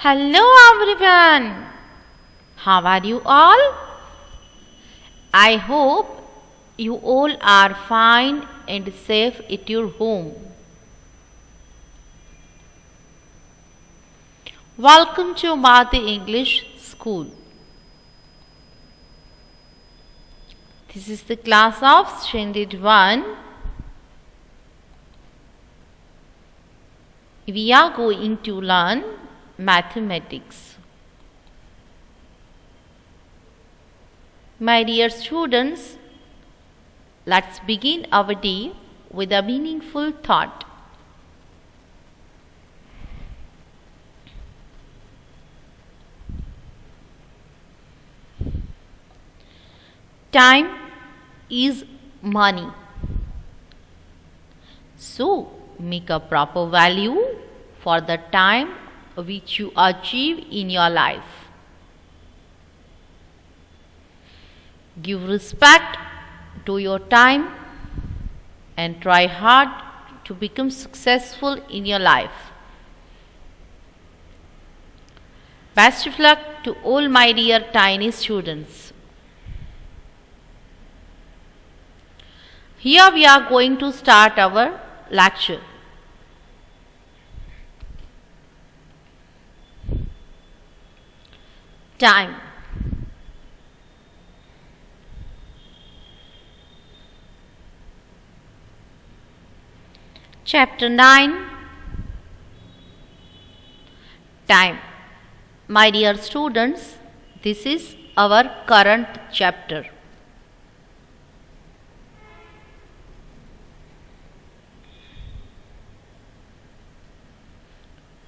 Hello everyone. How are you all? I hope you all are fine and safe at your home. Welcome to Mati English School. This is the class of Standard 1. We are going to learn mathematics. My dear students, let's begin our day with a meaningful thought. Time is money. So, make a proper value for the time which you achieve in your life. Give respect to your time and try hard to become successful in your life. Best of luck to all my dear tiny students. Here we are going to start our lecture. Time. Chapter 9. Time. My dear students, this is our current chapter.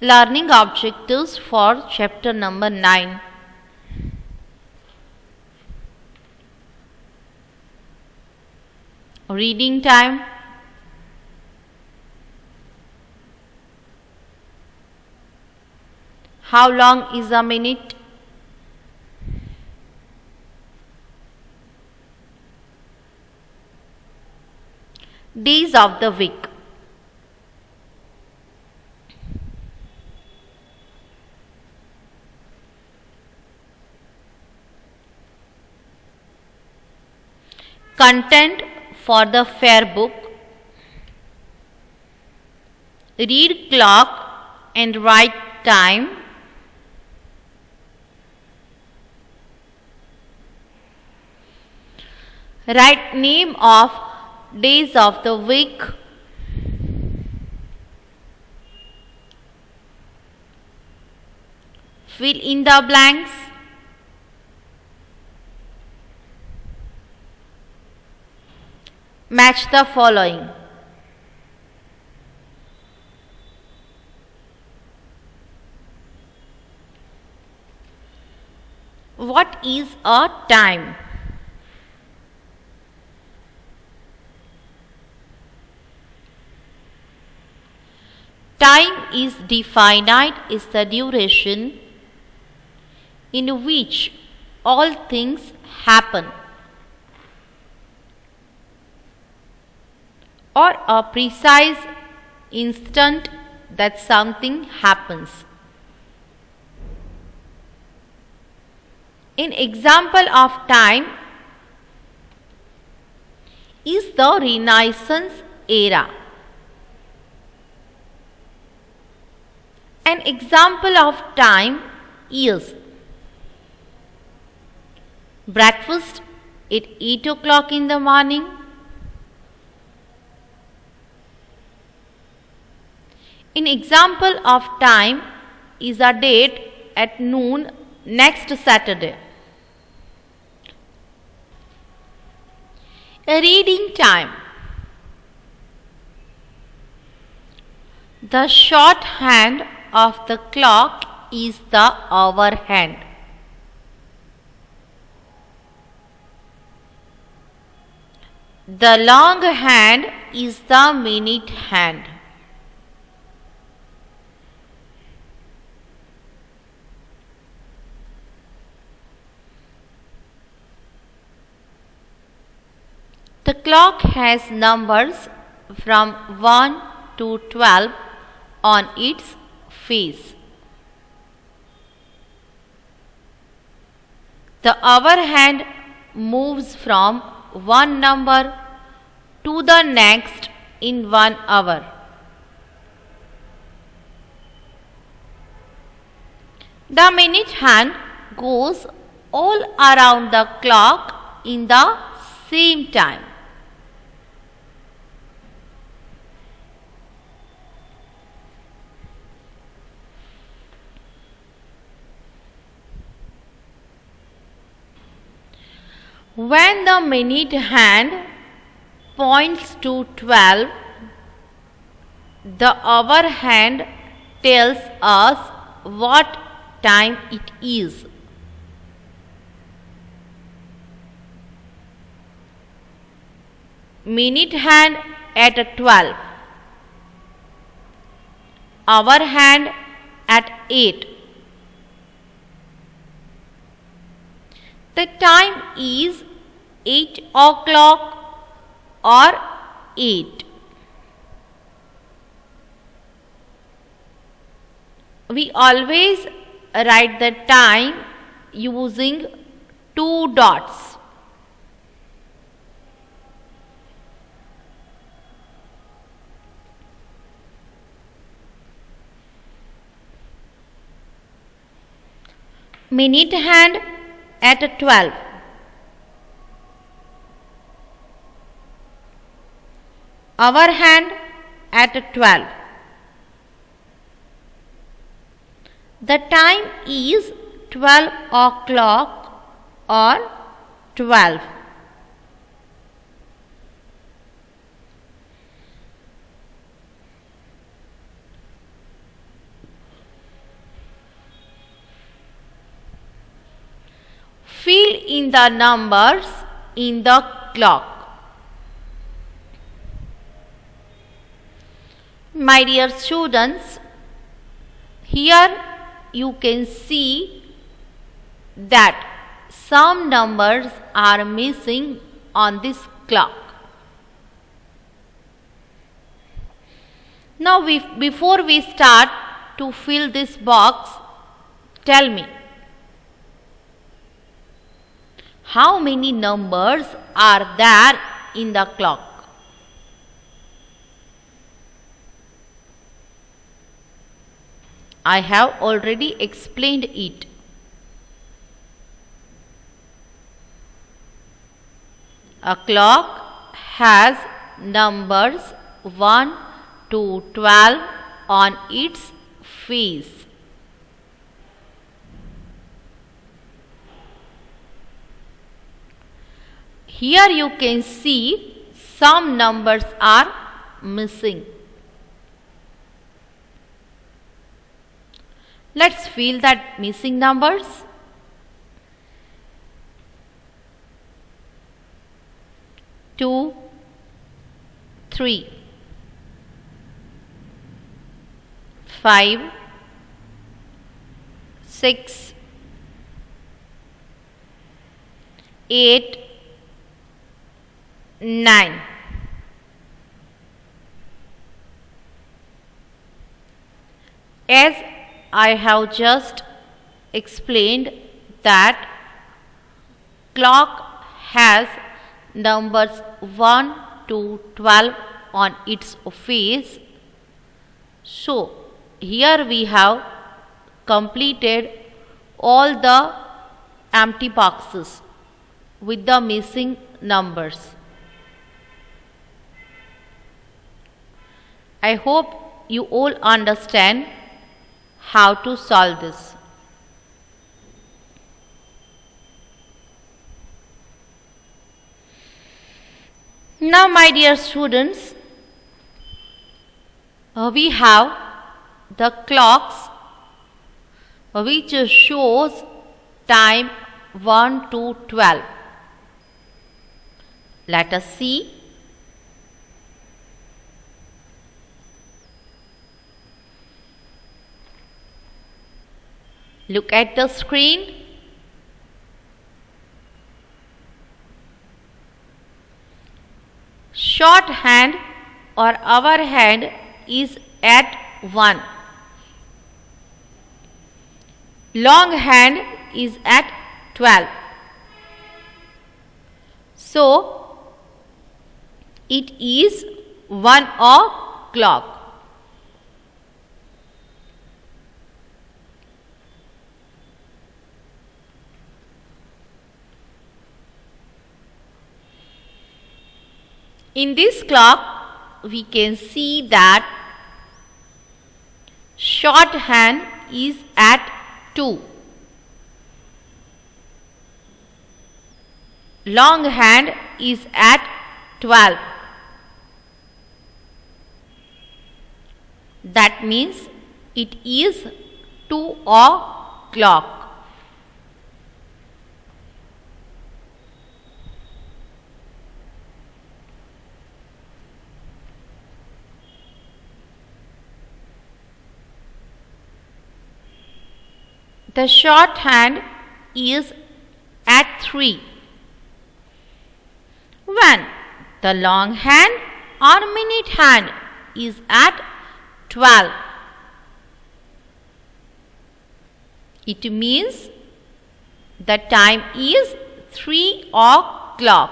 Learning objectives for chapter number 9. Reading time. How long is a minute? Days of the week. Content for the fair book. Read clock and write time. Write name of days of the week. Fill in the blanks. Match the following. What is a time? Time is defined as the duration in which all things happen, or a precise instant that something happens. An example of time is the Renaissance era. An example of time is breakfast at 8 o'clock in the morning. An example of time is a date at noon next Saturday. A reading time. The shorthand of the clock is the hour hand. The long hand is the minute hand. The clock has numbers from 1 to 12 on its face. The hour hand moves from one number to the next in 1 hour. The minute hand goes all around the clock in the same time. When the minute hand points to 12, the hour hand tells us what time it is. Minute hand at 12, hour hand at 8. The time is 8 o'clock or 8. We always write the time using 2 dots. Minute hand at 12. Hour hand at 12. The time is 12 o'clock or 12. Fill in the numbers in the clock. My dear students, here you can see that some numbers are missing on this clock. Now before we start to fill this box, tell me, how many numbers are there in the clock? I have already explained it. A clock has numbers 1 to 12 on its face. Here you can see some numbers are missing. Let's fill that missing numbers. Two, 3, 5, 6, 8, 9. As I have just explained that clock has numbers 1 to 12 on its face. So here we have completed all the empty boxes with the missing numbers. I hope you all understand how to solve this. Now, my dear students, we have the clocks which shows time 1 to 12. Let us see. Look at the screen. Shorthand or hour hand is at 1. Long hand is at 12. So it is 1 o'clock. In this clock, we can see that shorthand is at 2. Longhand is at 12. That means it is 2 o'clock. The shorthand is at 3. When the longhand or minute hand is at 12, it means the time is 3 o'clock.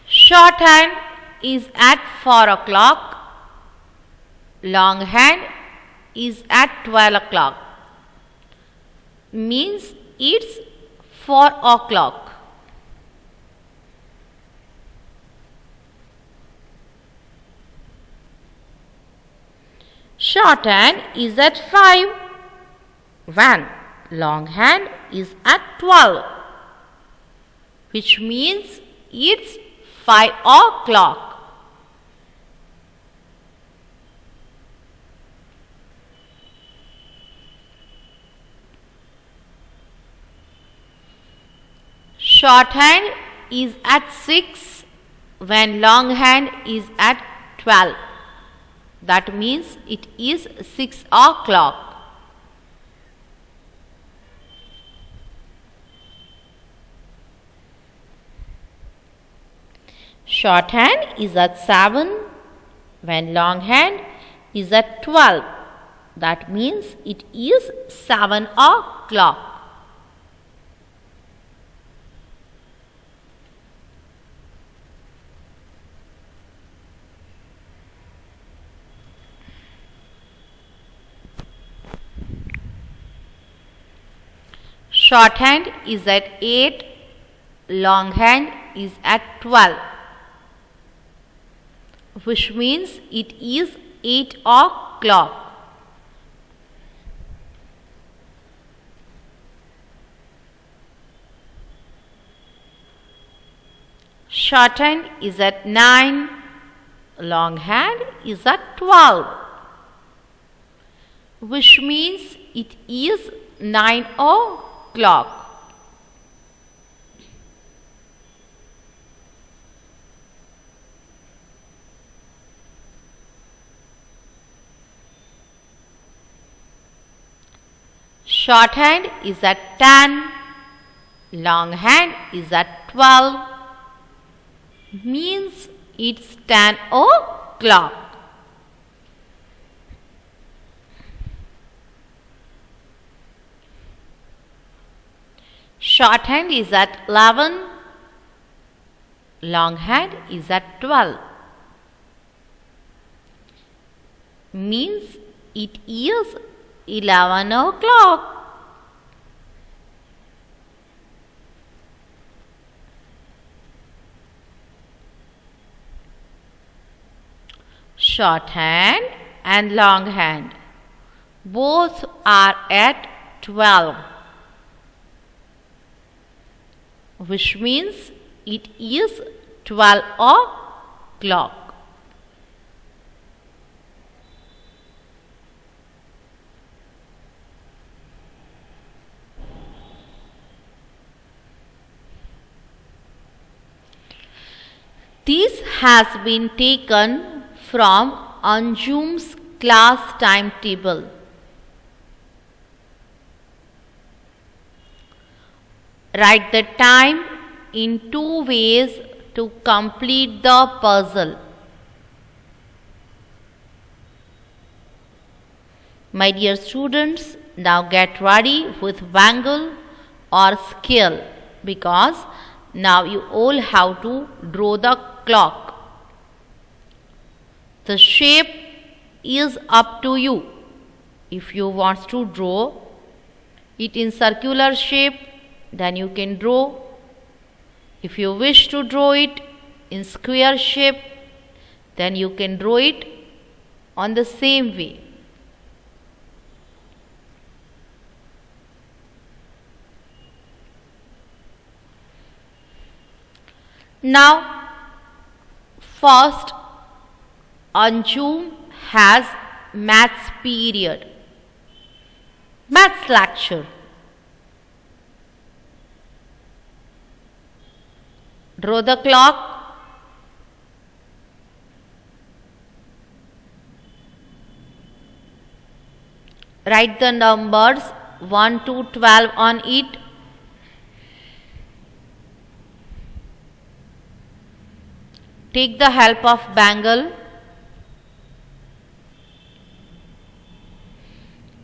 Shorthand is at 4 o'clock. Longhand is at 12 o'clock. Means it's 4 o'clock. Shorthand is at 5 when longhand is at 12, which means it's 5 o'clock. Shorthand is at 6 when longhand is at 12. That means it is 6 o'clock. Shorthand is at 7 when longhand is at 12. That means it is 7 o'clock. Shorthand is at 8, longhand is at 12, which means it is 8 o'clock. Shorthand is at 9, longhand is at 12, which means it is 9 o'clock. Shorthand is at 10, longhand is at 12, means it's 10 o'clock. Shorthand is at 11, longhand is at 12, means it is 11 o'clock. Shorthand and longhand both are at 12, which means it is 12 o'clock. This has been taken from Anjum's class timetable. Write the time in 2 ways to complete the puzzle. My dear students, now get ready with bangle or scale because now you all have to draw the clock. The shape is up to you. If you want to draw it in circular shape, then you can draw. If you wish to draw it in square shape, then you can draw it on the same way. Now, first, Anjum has maths period, maths lecture. Draw the clock. Write the numbers 1 to 12 on it. Take the help of bangle.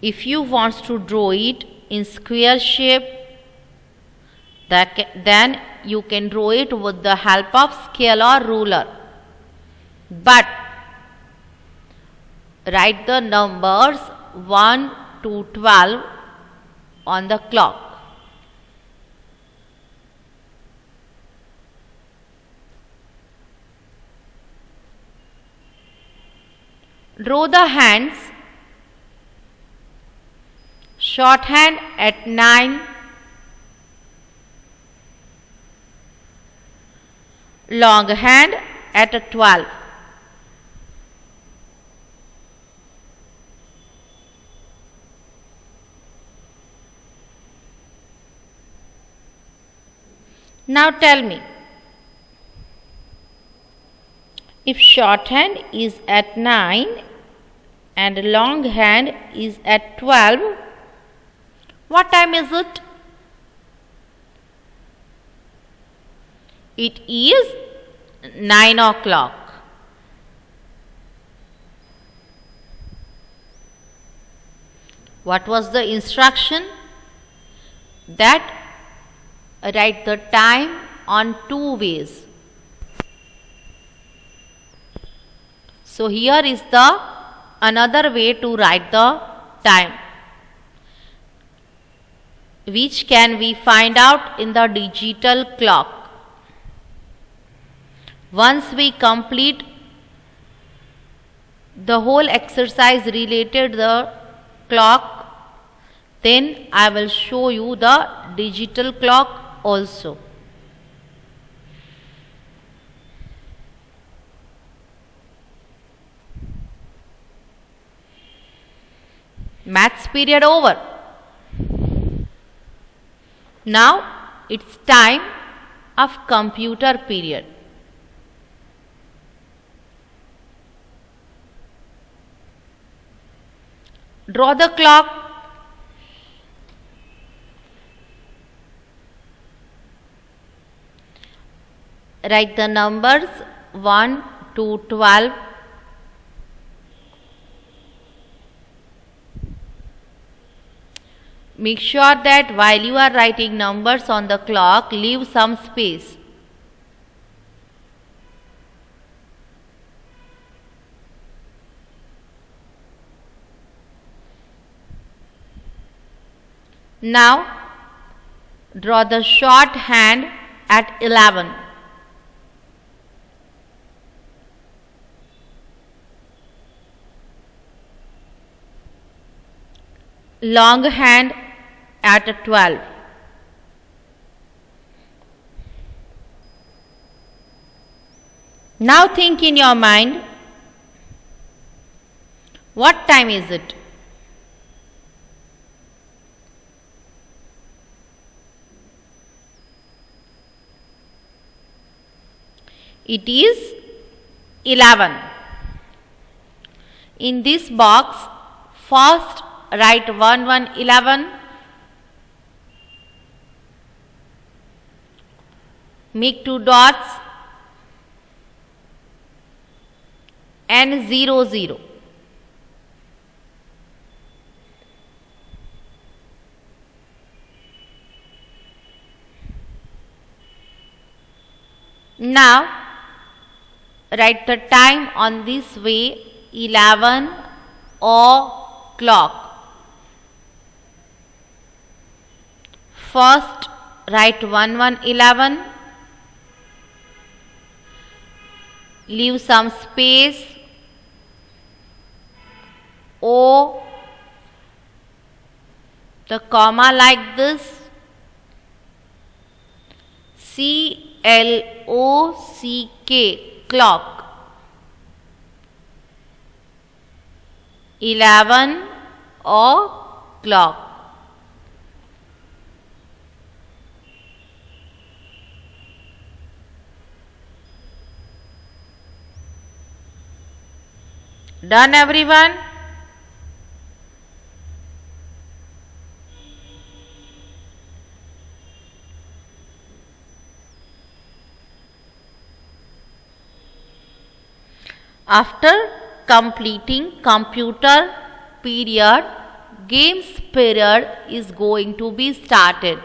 If you want to draw it in square shape, then you can draw it with the help of scale or ruler. But write the numbers 1 to 12 on the clock. Draw the hands. Short hand at 9, long hand at 12. Now tell me, if short hand is at 9 and long hand is at 12, what time is it? It is 9 o'clock. What was the instruction? That write the time on two ways. So here is the another way to write the time, which can we find out in the digital clock. Once we complete the whole exercise related the clock, then I will show you the digital clock also. Maths period over. Now it's time of computer period. Draw the clock. Write the numbers 1 to 12. Make sure that while you are writing numbers on the clock, leave some space. Now, draw the short hand at 11. Long hand at 12. Now think in your mind, what time is it? It is 11. In this box, first write 1111, make two dots and 00. Now write the time on this way, 11 o'clock. First write 1111, leave some space, O, the comma like this, CLOCK, clock, 11 o'clock. Done, everyone? After completing computer period, games period is going to be started.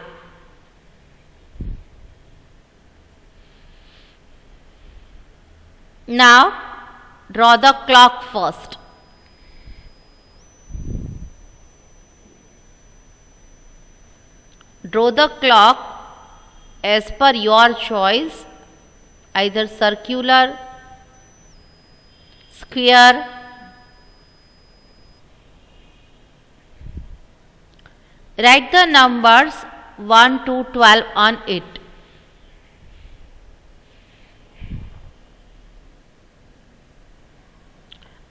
Now draw the clock first. Draw the clock as per your choice, either circular, square. Write the numbers 1 to 12 on it.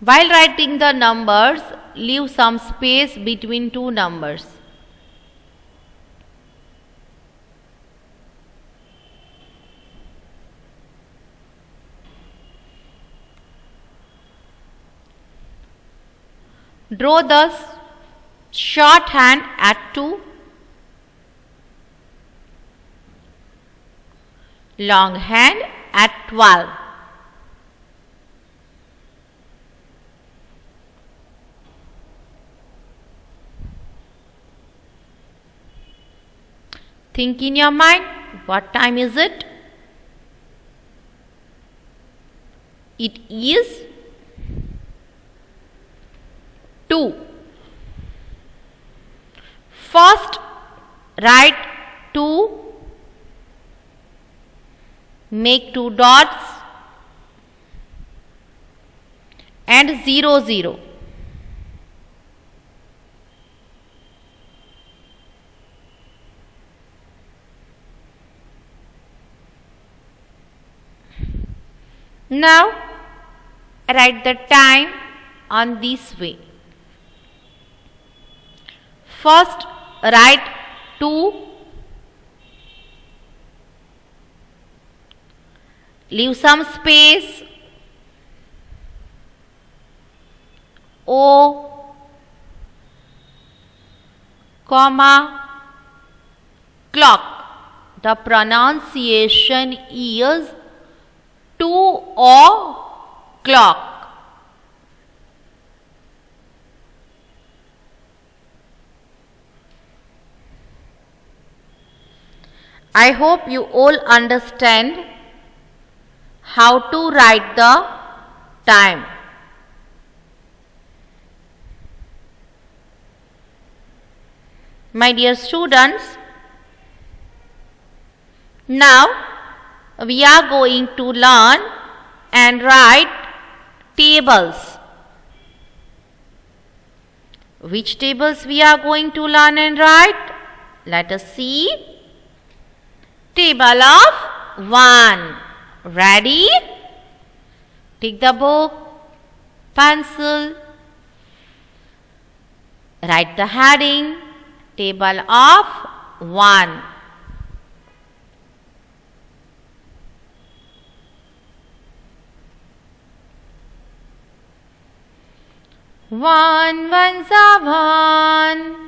While writing the numbers, leave some space between two numbers. Draw the shorthand at 2, long hand at 12. Think in your mind, what time is it? It is 2. First write 2, make 2 dots and 0, 0. Now write the time on this way. First write 2, leave some space, O, comma, clock. The pronunciation is 2 o'clock. I hope you all understand how to write the time. My dear students, now we are going to learn and write tables. Which tables we are going to learn and write? Let us see. Table of 1. Ready? Take the book, pencil, write the heading, table of 1. One ones are one.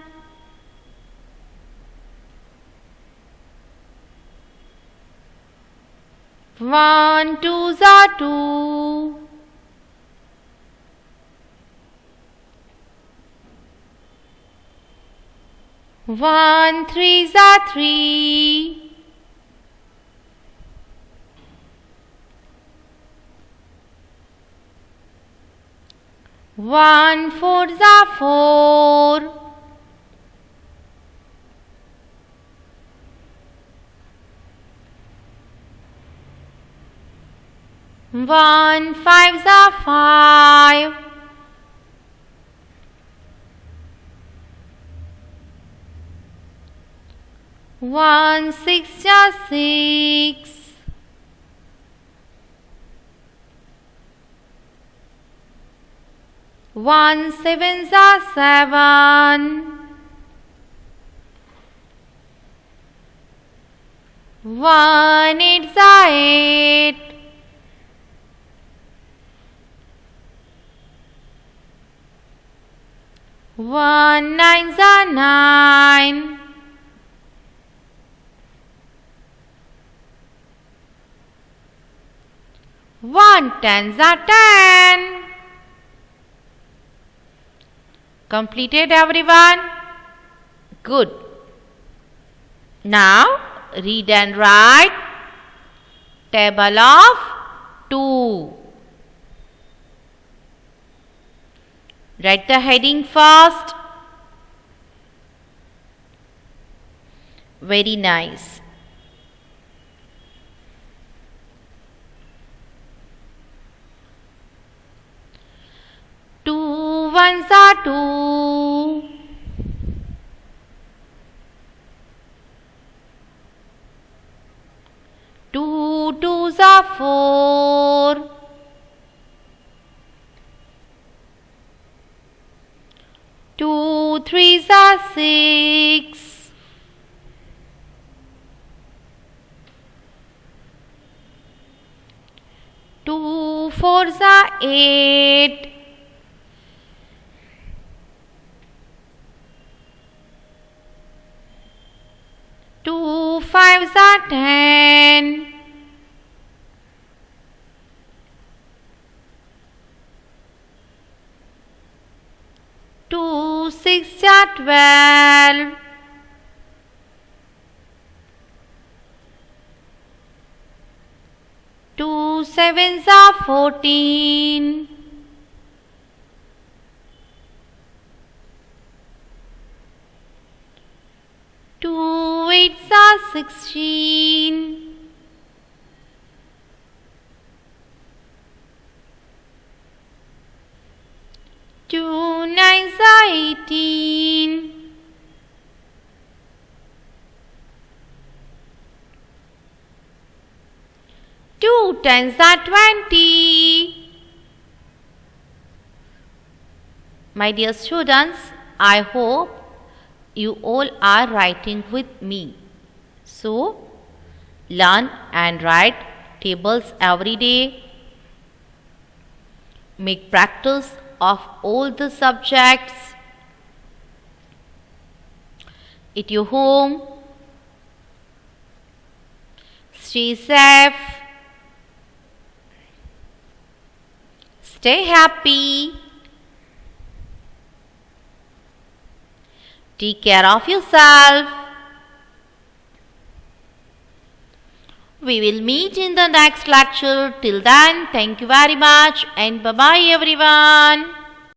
One twos are two. One threes are three. 1 4s are 4. 1 5s are 5. 1 6s are 6. 1 7s are 7. 1 8s are 8. 1 9s are 9. 1 10s are 10. Completed, everyone? Good. Now read and write table of 2. Write the heading first. Very nice. Two ones are 2. 2 twos are 4. 2 threes are 6. 2 fours are 8. 2 fives are 10. 2 6s are 12. 2 7s are 14. 2 8s are 16. 2 9s are 18. 2 10s are 20. My dear students, I hope you all are writing with me. So, learn and write tables every day. Make practice of all the subjects at your home. Stay safe. Stay happy. Take care of yourself. We will meet in the next lecture. Till then, thank you very much and bye-bye everyone.